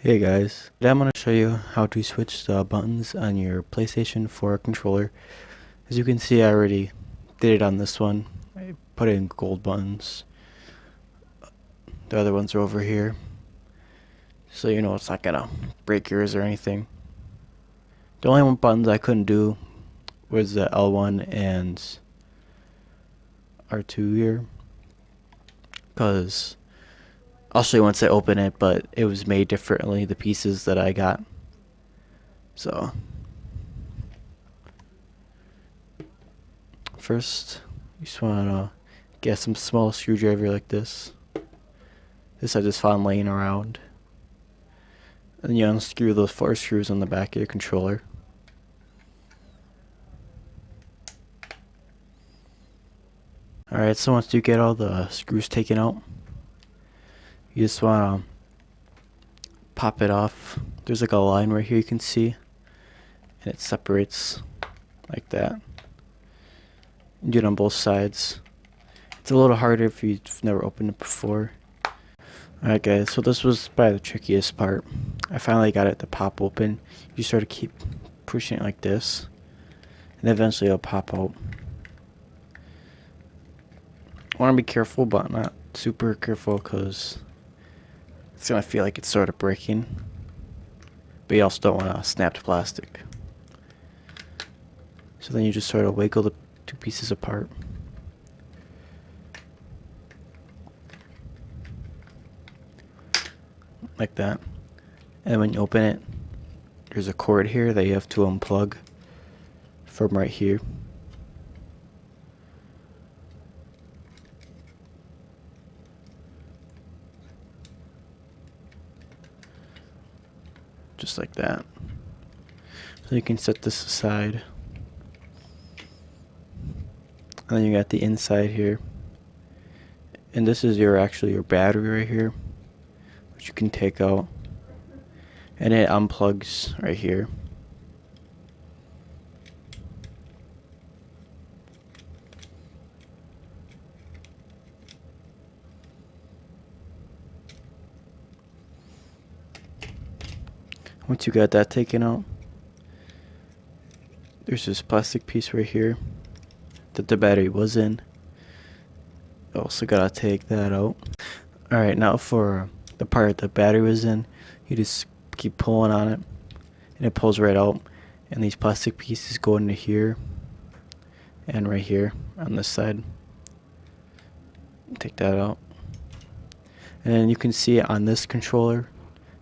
Hey guys, today I'm going to show you how to switch the buttons on your PlayStation 4 controller. As you can see, I already did it on this one. I put in gold buttons. The other ones are over here, so you know it's not going to break yours or anything. The only one buttons I couldn't do was the L1 and R2 here, because I'll show you once I open it, but it was made differently, the pieces that I got. So first, you just want to get some small screwdriver like this. This I just found laying around. And you unscrew those 4 screws on the back of your controller. Alright, so once you get all the screws taken out, you just want to pop it off. There's like a line right here you can see, and it separates like that. You do it on both sides. It's a little harder if you've never opened it before. Alright guys, so this was probably the trickiest part. I finally got it to pop open. You sort of keep pushing it like this, and eventually it'll pop out. Want to be careful, but not super careful, because it's going to feel like it's sort of breaking. But you also don't want to snap the plastic. So then you just sort of wiggle the 2 pieces apart. Like that. And when you open it, there's a cord here that you have to unplug from right here. Just like that. So you can set this aside. And then you got the inside here. And this is actually your battery right here, which you can take out. And it unplugs right here. Once you got that taken out, there's this plastic piece right here that the battery was in. Also gotta take that out. Alright, now for the part the battery was in, you just keep pulling on it, and it pulls right out, and these plastic pieces go into here and right here on this side. Take that out, and then you can see it on this controller.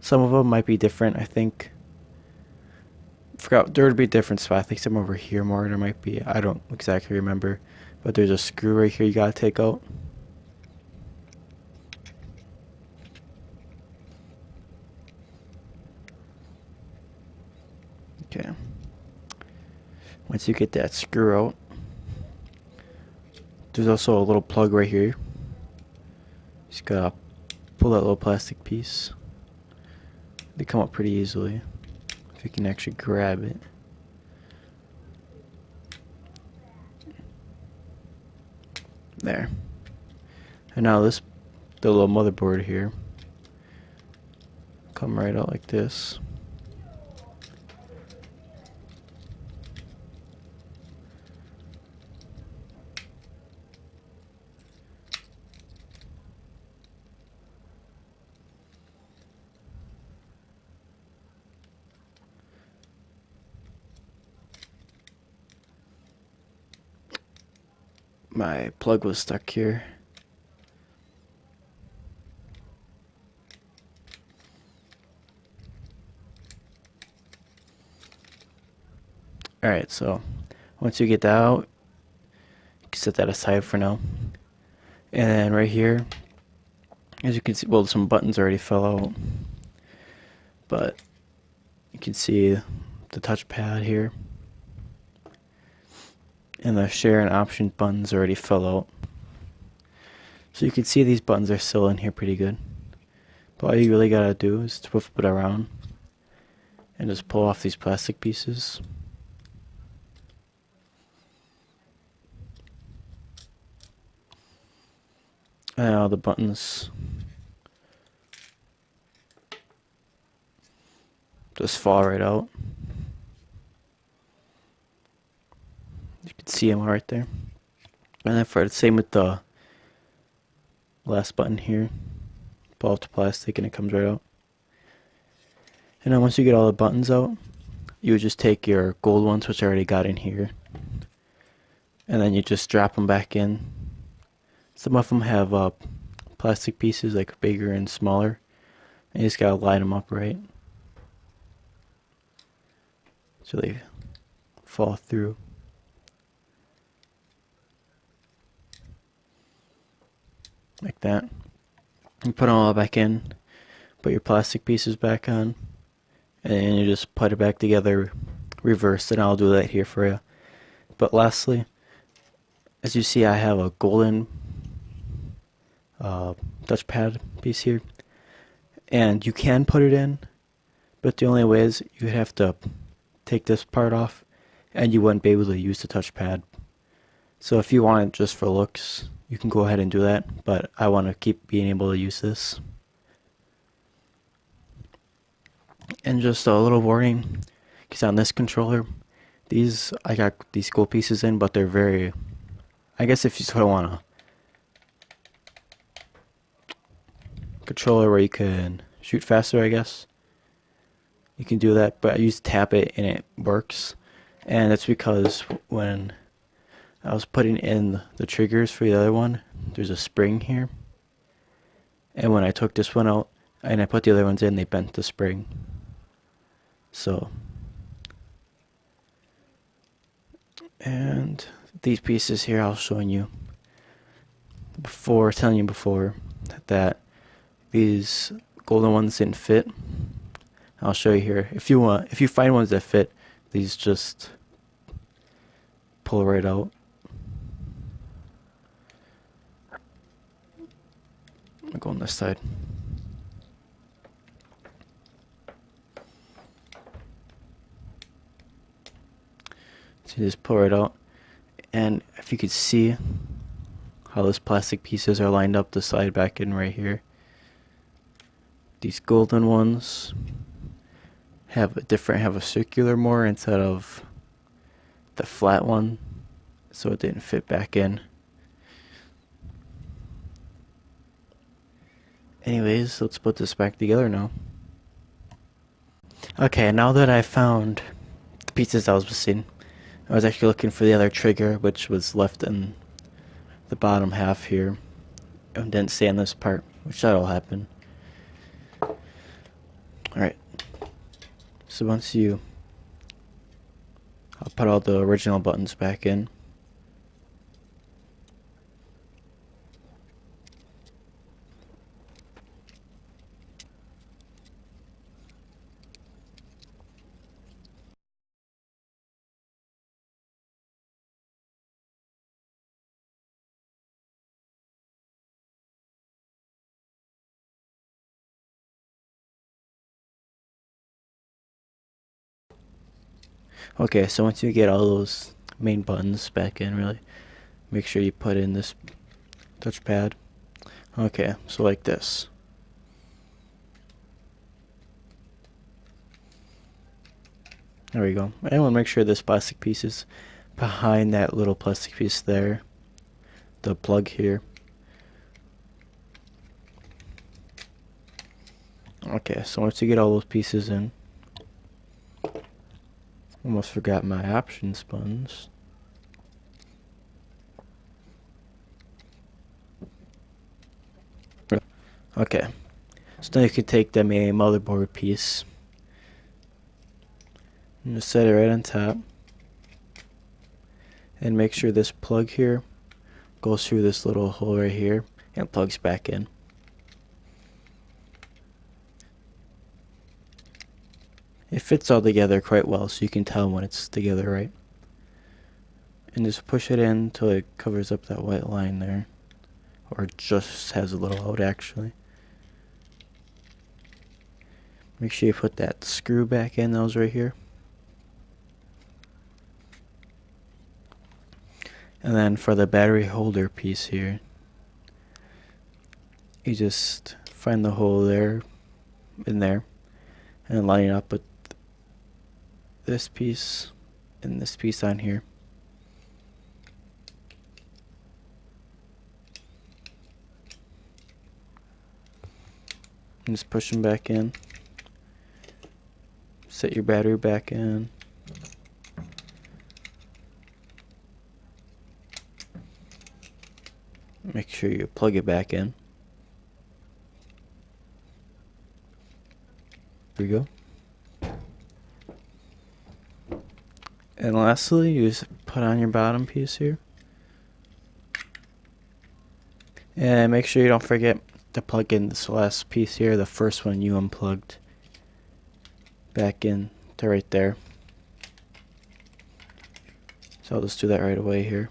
Some of them might be different. I think forgot there would be a different spot. I think some over here more. There might be. I don't exactly remember, but there's a screw right here you gotta take out. Okay. Once you get that screw out, there's also a little plug right here. Just gotta pull that little plastic piece. They come up pretty easily if you can actually grab it. There. And now the little motherboard here, come right out like this. My plug was stuck here. Alright, so once you get that out, you can set that aside for now. And then right here, as you can see, well, some buttons already fell out, but you can see the touchpad here. And the share and option buttons already fell out. So you can see these buttons are still in here pretty good. But all you really gotta do is flip it around and just pull off these plastic pieces. And all the buttons just fall right out. You can see them right there. And then for the same with the last button here, pull out the plastic and it comes right out. And then once you get all the buttons out, you would just take your gold ones, which I already got in here, and then you just drop them back in. Some of them have plastic pieces, like bigger and smaller, and you just gotta line them up right so they fall through. Like that. You put them all back in, put your plastic pieces back on, and then you just put it back together reversed, and I'll do that here for you. But lastly, as you see, I have a golden touchpad piece here, and you can put it in, but the only way is you have to take this part off, and you wouldn't be able to use the touchpad. So if you want it just for looks, you can go ahead and do that, but I want to keep being able to use this. And just a little warning, because on this controller, I got these gold pieces in, but they're very, I guess if you sort of want a controller where you can shoot faster, I guess, you can do that, but I used to tap it and it works. And that's because when I was putting in the triggers for the other one, there's a spring here, and when I took this one out and I put the other ones in, they bent the spring. So, and these pieces here, I was showing you before, telling you before that these golden ones didn't fit. I'll show you here. If you find ones that fit, these just pull right out. I'll go on this side. So you just pull right out, and if you could see how those plastic pieces are lined up, the side back in right here, these golden ones have a circular more instead of the flat one, so it didn't fit back in. Anyways, let's put this back together now. Okay, now that I found the pieces I was missing, I was actually looking for the other trigger, which was left in the bottom half here, and didn't stay on this part, which that'll happen. Alright, so I'll put all the original buttons back in. Okay, so once you get all those main buttons back in, really, make sure you put in this touchpad. Okay, so like this. There we go. I want to make sure this plastic piece is behind that little plastic piece there, the plug here. Okay, so once you get all those pieces in, almost forgot my options buttons. Okay, so now you can take them a motherboard piece and just set it right on top, and make sure this plug here goes through this little hole right here and plugs back in. It fits all together quite well, so you can tell when it's together right. And just push it in until it covers up that white line there, or just has a little out actually. Make sure you put that screw back in that was right here. And then for the battery holder piece here, you just find the hole there, in there, and line it up with this piece and this piece on here. And just push them back in. Set your battery back in. Make sure you plug it back in. There we go. And lastly, you just put on your bottom piece here. And make sure you don't forget to plug in this last piece here, the first one you unplugged, back in to right there. So I'll just do that right away here.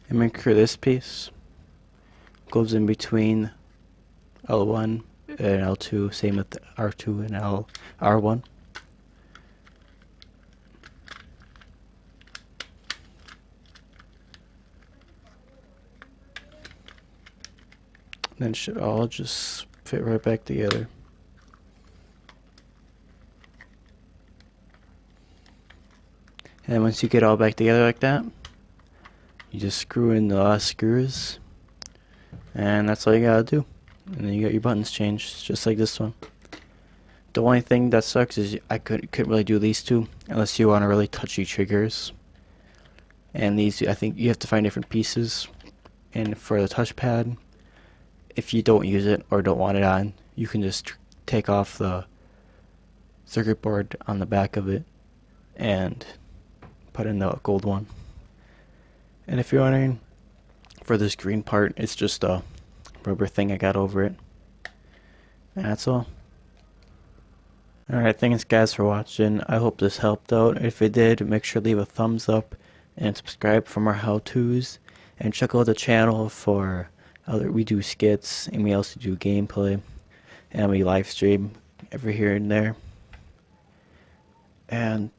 And make sure this piece goes in between L1 and L2, same with R2 and R1. Then it should all just fit right back together. And once you get all back together like that, you just screw in the last screws, and that's all you gotta do. And then you got your buttons changed, just like this one. The only thing that sucks is I couldn't really do these two unless you want to really touchy triggers. And these, I think you have to find different pieces. And for the touchpad, if you don't use it or don't want it on, you can just take off the circuit board on the back of it and put in the gold one. And if you're wondering, for this green part, it's just a rubber thing I got over it. And that's all. Alright, thanks guys for watching. I hope this helped out. If it did, make sure to leave a thumbs up and subscribe for more how-tos. And check out the channel for we do skits and we also do gameplay. And we live stream every here and there. And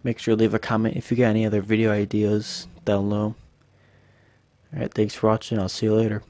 make sure to leave a comment if you got any other video ideas down below. Alright, thanks for watching. I'll see you later.